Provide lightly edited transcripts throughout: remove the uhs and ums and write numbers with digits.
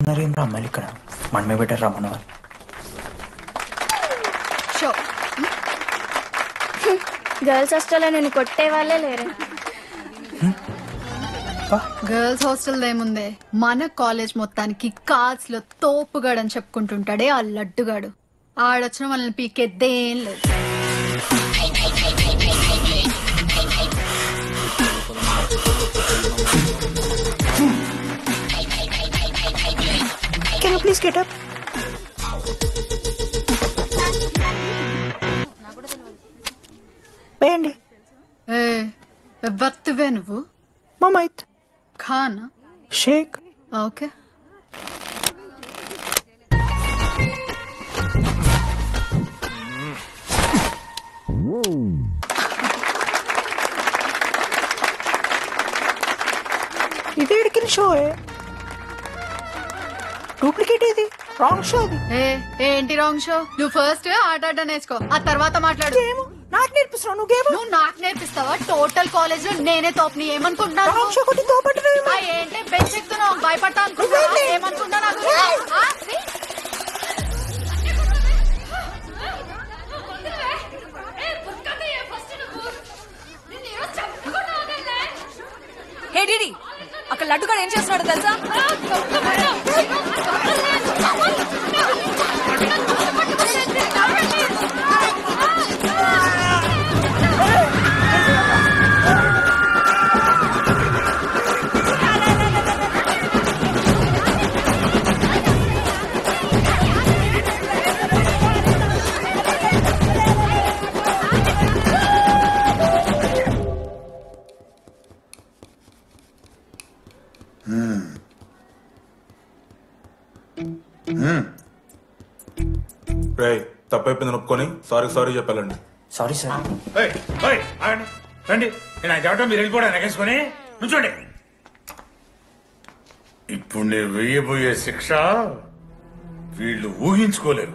మరేం రమ్మాలి ఇక్కడ మనమే బెటర్ రమ్మన్న వాళ్ళు. షో గర్ల్స్ హాస్టల్లో నేను కొట్టే వాళ్ళే లేరు. గర్ల్స్ హాస్టల్ ఏముందే, మన కాలేజ్ మొత్తానికి కార్స్ లో తోపుగాడు అని చెప్పుకుంటుంటాడే ఆ లడ్డుగాడు. ఆడొచ్చిన వాళ్ళని పీకెద్దేం లేదు. Can you please get up? వేయండి. ఏ ఎవత్తువే నువ్వు? మమైత్ ఖానా? షేక్. ఓకే. ఇది ఎడికిన షో డూప్లికేట్ ఇది రాంగ్ షో అది. ఏంటి రాంగ్ షో? నువ్వు ఫస్ట్ ఆట ఆట నేర్చుకో, ఆ తర్వాత మాట్లాడు. నాకు నేర్పిస్తున్నావు నువ్వు గేమ్. నువ్వు నాకు నేర్పిస్తావా? టోటల్ కాలేజ్ లో నేనే తోపుని ఏమనుకుంటున్నాను? రాంగ్ షో కొట్టి తోపట్టు. ఏంటి బెంచ్ ఎక్కుతున్నావు? భయపడతా అనుకుంటున్నా? ఏమనుకుంటా నాకు? హే డిడి, అక్కడ లడ్డుగాడు ఏం చేస్తున్నాడు తెలుసా? తప్పైపోయింది ఒప్పుకొని సారీ చెప్పాలండి. Sorry sir. రండి, నేను ఆయన చెప్పడం మీరు వెళ్ళిపోవడం ఎగేసుకొని నుంచోండి. ఇప్పుడు నేను వెయ్యబోయే శిక్ష వీళ్ళు ఊహించుకోలేరు.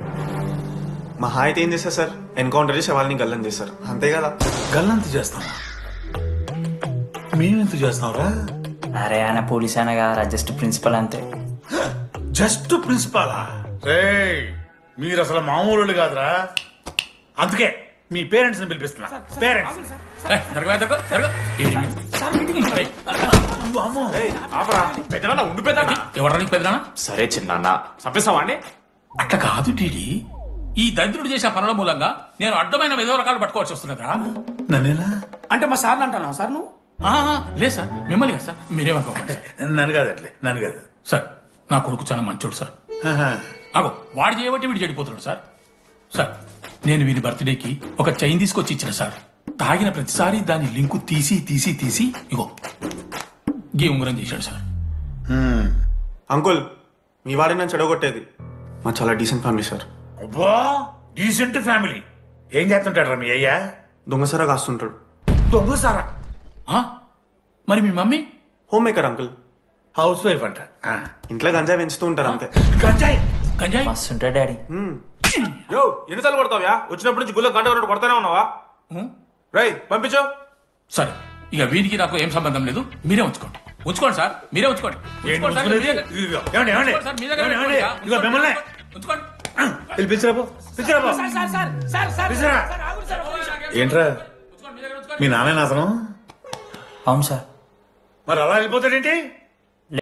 మహా అయితే ఏం చేస్తారు సార్? ఎన్కౌంటర్ చేసి వాళ్ళని గల్లం చేస్తారు, అంతే కదా? గల్లంత చేస్తాం, మేమెంత చేస్తాంరా? అరే ఆయన పోలీస్ అయినా కదా, జస్ట్ ప్రిన్సిపల్ అంతే. జస్ట్ ప్రిన్సిపాలా? మీరు అసలు మామూలు కాదురా. అందుకే మీ పేరెంట్స్ ని పిలిపిస్తున్నా. పేరెంట్స్ సరే చిన్న చంపేస్తావా? అట్లా కాదు టీడీ, ఈ దరిద్రుడు చేసిన పనుల మూలంగా నేను అడ్డమైన విధవ రకాలు పట్టుకోవాల్సి వస్తున్నదా? నన్నేనా అంటే మా సార్ అంటున్నావు సార్ నువ్వు? లేదు సార్, మిమ్మల్ని కదా సార్, మీరేమనుకోకండి. నన్ను కాదు అట్లే, నన్ను కాదు సార్. నా కొడుకు చాలా మంచోడు సార్. అగో వాడు చేయబట్టి వీడు చెడిపోతున్నాడు సార్. సార్ నేను వీడి బర్త్డేకి ఒక చైన్ తీసుకొచ్చి ఇచ్చిన సార్. తాగిన ప్రతిసారి దాని లింకు తీసి ఇగో గీ ఉంగరం చేశాడు సార్. అంకుల్, మీ వాడిని నన్ను చెడగొట్టేది. మా చాలా డీసెంట్ ఫ్యామిలీ సార్. అబ్బా, డీసెంట్ ఫ్యామిలీ. ఏం చేస్తుంటాడు రా మీ అయ్యా? దొంగసారా కాస్తుంటాడు. దొంగసారా? మరి మీ mummy? Home maker uncle, house wife అంట. ఇంట్లో గంజాయి పెంచుతూ ఉంటారు అంతే. గంజాయి గంజాయి మస్తు ఉంటాడు డాడీ. యో ఎన్నిసార్లు కొడతావ్యా? వచ్చినప్పటి నుంచి గుళ్ళ గంట కొడతానే ఉన్నావా? రై పంపించు. సరే, ఇక వీరికి నాకు ఏం సంబంధం లేదు, మీరే ఉంచుకోండి సార్, మీరే ఉంచుకోండి. ఏంట్రా మీ నాన్న అతను? అవును సార్. మరి అలా వెళ్ళిపోతాడేంటి?